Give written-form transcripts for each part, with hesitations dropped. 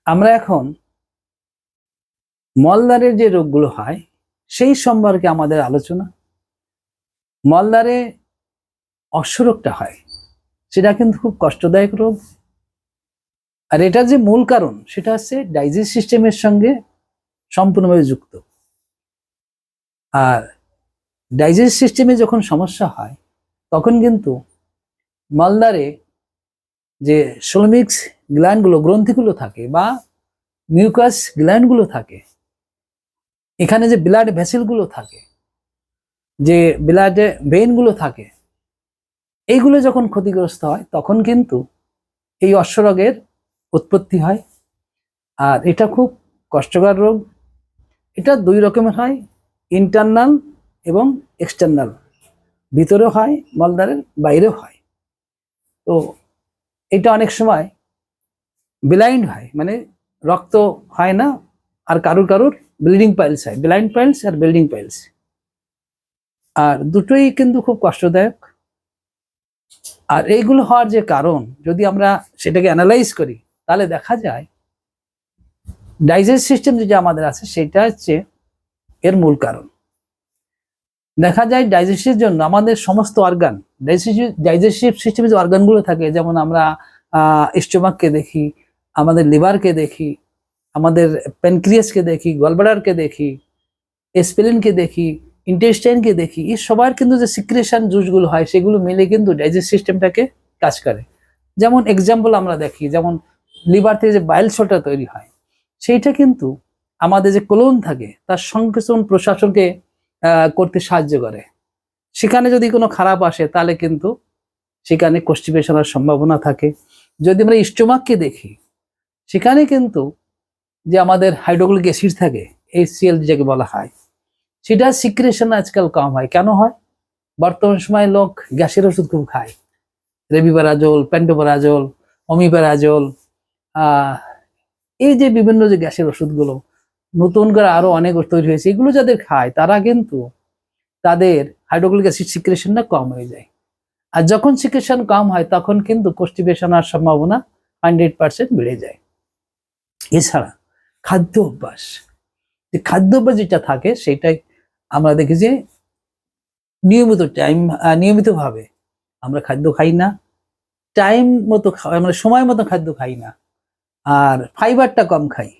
আমরা এখন মলদ্বারের যে রোগগুলো হয় সেই সম্পর্কে আমাদের আলোচনা। মলদ্বারে অশ্বরোগটা হয়, সেটা কিন্তু খুব কষ্টদায়ক রোগ। আর এটার যে মূল কারণ সেটা হচ্ছে ডাইজেস্ট সিস্টেমের সঙ্গে সম্পূর্ণভাবে যুক্ত। আর ডাইজেস্ট সিস্টেমে যখন সমস্যা হয় তখন কিন্তু মলদ্বারে যে সোলোমিক্স গ্ল্যান্ডগুলো, গ্রন্থিগুলো থাকে বা মিউকাস গ্ল্যান্ডগুলো থাকে, এখানে যে ব্লাড ভেসেলগুলো থাকে, যে ব্লাডে ভেইনগুলো থাকে, এইগুলো যখন ক্ষতিগ্রস্ত হয় তখন কিন্তু এই অশ্বরোগের উৎপত্তি হয়। আর এটা খুব কষ্টকর রোগ। এটা দুই রকমের হয়, ইন্টারনাল এবং এক্সটার্নাল। ভিতরেও হয়, মলদ্বারের বাইরেও হয়। তো এটা অনেক সময় ব্লাইন্ড হয়, মানে রক্ত হয় না, আর কারুর কারুর ব্লিডিং পাইলস হয়, ব্লাইন্ড পাইলস আর ব্লিডিং পাইলস। আর দুটোই কিন্তু খুব কষ্টদায়ক। আর এইগুলো হওয়ার যে কারণ যদি আমরা সেটাকে অ্যানালাইজ করি তাহলে দেখা যায় ডাইজেস্ট সিস্টেম যেটা আমাদের আছে সেটা হচ্ছে এর মূল কারণ। দেখা যায় ডাইজেস্টের জন্য আমাদের সমস্ত অর্গান, ডাইজেস্টিভ সিস্টেমে যে অর্গানগুলো থাকে, যেমন আমরা স্টোমাককে দেখি, আমাদের লিভারকে দেখি, আমাদের প্যানক্রিয়াসকে দেখি, গলব্লাডারকে দেখি, স্প্লেনকে দেখি, ইন্টেস্টাইনকে দেখি, এই সবার কিন্তু যে সিক্রেশন জুসগুলো হয় সেগুলো মিলে কিন্তু ডাইজেস্ট সিস্টেমটাকে কাজ করে। যেমন এক্সাম্পল আমরা দেখি, যেমন লিভার থেকে যে বাইল সল্টটা তৈরি হয় সেইটা কিন্তু আমাদের যে কোলন থাকে তার সংকোচন প্রশাসনকে করতে সাহায্য করে। সেখানে যদি কোনো খারাপ আসে তাহলে কিন্তু সেখানে কনস্টিপেশনের সম্ভাবনা থাকে। যদি আমরা স্টোমাককে দেখি সেখানে কিন্তু যে আমাদের হাইড্রোক্লোরিক অ্যাসিড থাকে, HCl যাকে বলা হয়, সেটা সিক্রেশন আজকাল কম হয়। কেন হয়? বর্তমান সময়ে লোক গ্যাসের ওষুধ খুব খায়, রেবিপারাজোল, প্যান্টোপারাজোল, অমিপ্যারাজোল, এই যে বিভিন্ন যে গ্যাসের ওষুধগুলো নতুন করে আরো অনেক তৈরি হয়েছে, এগুলো যাদের খায় তারা কিন্তু তাদের হাইড্রোক্লোরিক অ্যাসিড সিক্রেশনটা কম হয়ে যায়। আর যখন সিক্রেশন কম হয় তখন কিন্তু কনস্টিপেশন হওয়ার সম্ভাবনা 100% বেড়ে যায়। এছাড়া খাদ্য অভ্যাস, যে খাদ্য অভ্যাস যেটা থাকে সেটাই আমরা দেখি যে নিয়মিতভাবে আমরা খাদ্য খাই না, টাইম মতো মানে সময় মতো খাদ্য খাই না, আর ফাইবারটা কম খাই,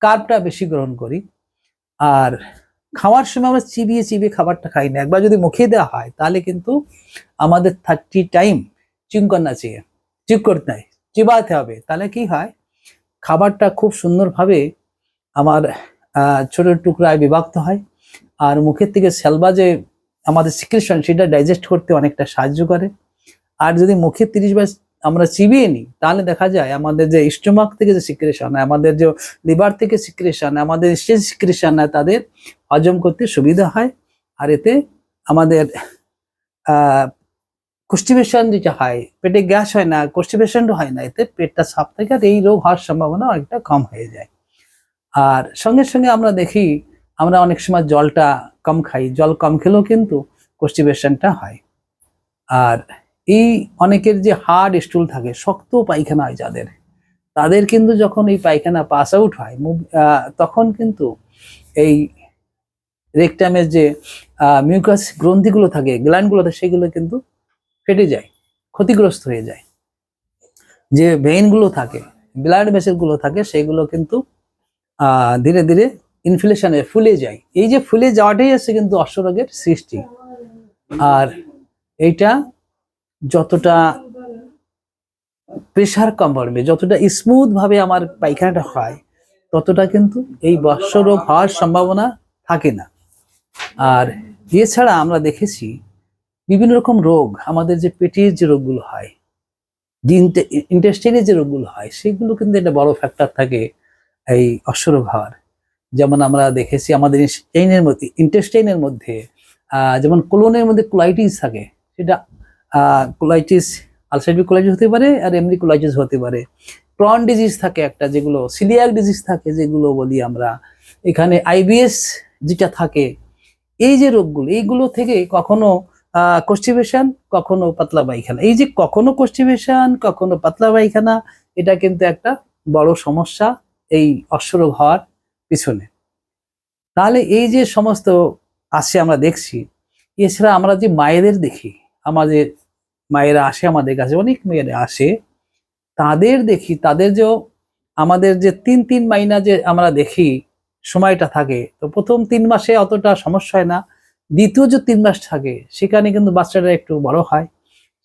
কার্বটা বেশি গ্রহণ করি, আর খাওয়ার সময় আমরা চিবিয়ে চিবিয়ে খাবারটা খাই না। একবার যদি মুখে দেওয়া হয় তাহলে কিন্তু আমাদের 30 টাইম চিং করনা চেয়ে চিক করতে হয়, চিবাতে হবে। তাহলে কি হয়, খাবারটা খুব সুন্দরভাবে আমার ছোট টুকরায় বিভক্ত হয়, আর মুখের থেকে সেলবা যে আমাদের সিক্রেশন সেটা ডাইজেস্ট করতে অনেকটা সাহায্য করে। আর যদি মুখে 30 বার আমরা চিবিয়ে নিই তাহলে দেখা যায় আমাদের যে স্টোমাক থেকে যে সিক্রেশন, আমাদের যে লিভার থেকে সিক্রেশন, আমাদের স্টেজ সিক্রেশন, তাদের হজম করতে সুবিধা হয়। আর এতে আমাদের কনস্টিপেশন যেটা হয়, পেটে গ্যাস হয় না, কনস্টিপেশনও হয় না, এতে পেটটা সাফ থাকে আর এই রোগ হওয়ার সম্ভাবনা অনেকটা কম হয়ে যায়। আর সঙ্গে সঙ্গে আমরা দেখি আমরা অনেক সময় জলটা কম খাই, জল কম খেলেও কিন্তু কনস্টিপেশনটা হয়। আর এই অনেকের যে হার্ড স্টুল থাকে, শক্ত পায়খানা হয় যাদের, তাদের কিন্তু যখন এই পায়খানা পাস আউট হয় তখন কিন্তু এই রেকটামের যে মিউকাস গ্রন্থিগুলো থাকে, গ্ল্যান্ডগুলো থাকে, সেগুলো কিন্তু ফেটে যায়, ক্ষতিগ্রস্ত হয়ে যায়। যে ভেইনগুলো থাকে, ব্লাড ভেসেলগুলো থাকে, সেগুলো কিন্তু ধীরে ধীরে ইনফ্লেশনে ফুলে যায়। এই যে ফুলে যাওয়াটাই আছে কিন্তু অশ্বরোগের সৃষ্টি। আর এইটা যতটা প্রেশার কম পড়বে, যতটা স্মুথ ভাবে আমার পায়খানাটা হয়, ততটা কিন্তু এই অশ্বরোগ হওয়ার সম্ভাবনা থাকে না। আর এছাড়া আমরা দেখেছি বিভিন্ন রকম রোগ, আমাদের যে পেটের যে রোগগুলো হয়, ইন্টেস্টাইনের যে রোগগুলো হয়, সেগুলো কিন্তু একটা বড় ফ্যাক্টর থাকে এই অশ্বরোগ হওয়ার। যেমন আমরা দেখেছি আমাদের ইন্টেস্টাইনের মধ্যে যেমন কোলনের মধ্যে কোলাইটিস থাকে, সেটা কোলাইটিস, আলসারেটিভ কোলাইটিস হতে পারে, আর এমনি কোলাইটিস হতে পারে। ক্রন ডিজিজ থাকে একটা, যেগুলো সিলিয়াক ডিজিজ থাকে যেগুলো বলি আমরা, এখানে IBS যেটা থাকে, এই যে রোগগুলো, এইগুলো থেকে কখনো কনস্টিপেশন, কখনো পাতলা পায়খানা। এই যে কখনো কনস্টিপেশন, কখনো পাতলা পায়খানা, এটা কিন্তু একটা বড় সমস্যা এই অশ্বরোগ হওয়ার পিছনে। তাহলে এই যে সমস্ত আসে আমরা দেখছি, এছাড়া আমরা যে মায়েদের দেখি, আমাদের মায়েরা আসে আমাদের কাছে, অনেক মেয়েরা আসে, তাদের দেখি, তাদের যে আমাদের যে 3 মাইনা যে আমরা দেখি সময়টা থাকে, তো প্রথম 3 মাসে অতটা সমস্যা হয় না, দ্বিতীয় যে 3 মাস থাকে সেখানে কিন্তু বাচ্চাটা একটু বড় হয়,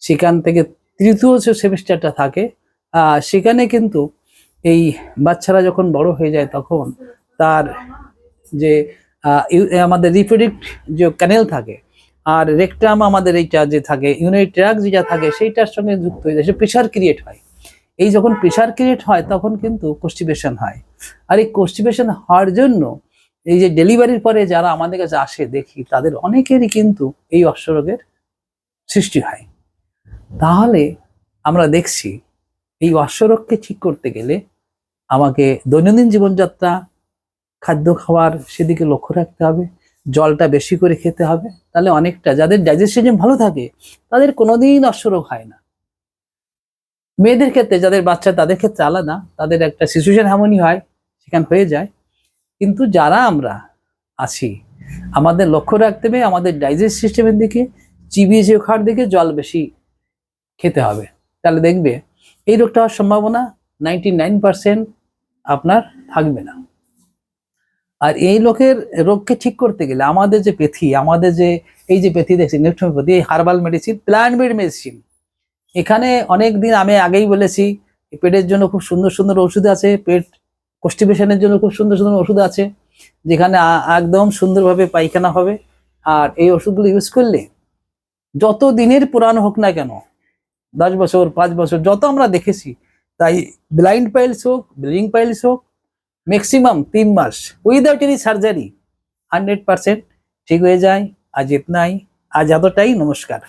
সেখান থেকে তৃতীয় যে সেমিস্টারটা থাকে সেখানে কিন্তু এই বাচ্চারা যখন বড় হয়ে যায় তখন তার যে আমাদের রিপ্রোডাক্ট যে ক্যানেল থাকে আর রেকটাম আমাদের এইটা যে থাকে ইউরিনারি ট্র্যাক্ট যেটা থাকে সেইটার সঙ্গে যুক্ত হয়ে যায়, সে প্রেশার ক্রিয়েট হয়। এই যখন প্রেশার ক্রিয়েট হয় তখন কিন্তু কনস্টিপেশন হয়। আর এই কনস্টিপেশন হওয়ার জন্য এই যে ডেলিভারির পরে যারা আমাদের কাছে আসে দেখি তাদের অনেকেরই কিন্তু এই অশ্বরোগের সৃষ্টি হয়। তাহলে আমরা দেখছি এই অশ্বরোগকে ঠিক করতে গেলে আমাকে দৈনন্দিন জীবনযাত্রা, খাদ্য খাওয়ার সেদিকে লক্ষ্য রাখতে হবে, জলটা বেশি করে খেতে হবে, তাহলে অনেকটা যাদের ডাইজেস্ট সিস্টেম ভালো থাকে তাদের কোনোদিন অশ্বরোগ হয় না। মেয়েদের ক্ষেত্রে যাদের বাচ্চা তাদের ক্ষেত্রে আলাদা, তাদের একটা সিচুয়েশন এমনই হয়, সেখানে হয়ে যায়। কিন্তু যারা আমরা আছি আমাদের লক্ষ্য রাখতে হবে আমাদের ডাইজেস্ট সিস্টেমের দিকে, চিবিয়ে খাওয়ার দিকে, জল বেশি খেতে হবে, তাহলে দেখবে এই রোগটা হওয়ার সম্ভাবনা 99% আপনার থাকবে না। আর এই রোগকে ঠিক করতে গেলে আমাদের যে পেথি, আমাদের যে এই যে পেথি দেখছি নেফ্রোপ্যাথি, এই herbal medicine, plant bed medicine, এখানে অনেক দিন আমি আগেই বলেছি পেটের জন্য খুব সুন্দর সুন্দর ওষুধ আছে, পেট কনস্টিপেশনের জন্য খুব সুন্দর সুন্দর ওষুধ আছে, যেখানে একদম সুন্দরভাবে পায়খানা হবে। আর এই ওষুধগুলো ইউজ করলে যত দিনের পুরানো হোক না কেন, 10 বছর 5 বছর যত আমরা দেখেছি, তাই ব্লাইন্ড পাইলস হোক, ব্লিডিং পাইলস হোক, ম্যাক্সিমাম 3 মাস উইদাউট এনি সার্জারি 100% ঠিক হয়ে যায়। আজ ইতনাই, আজ এতটাই, নমস্কার।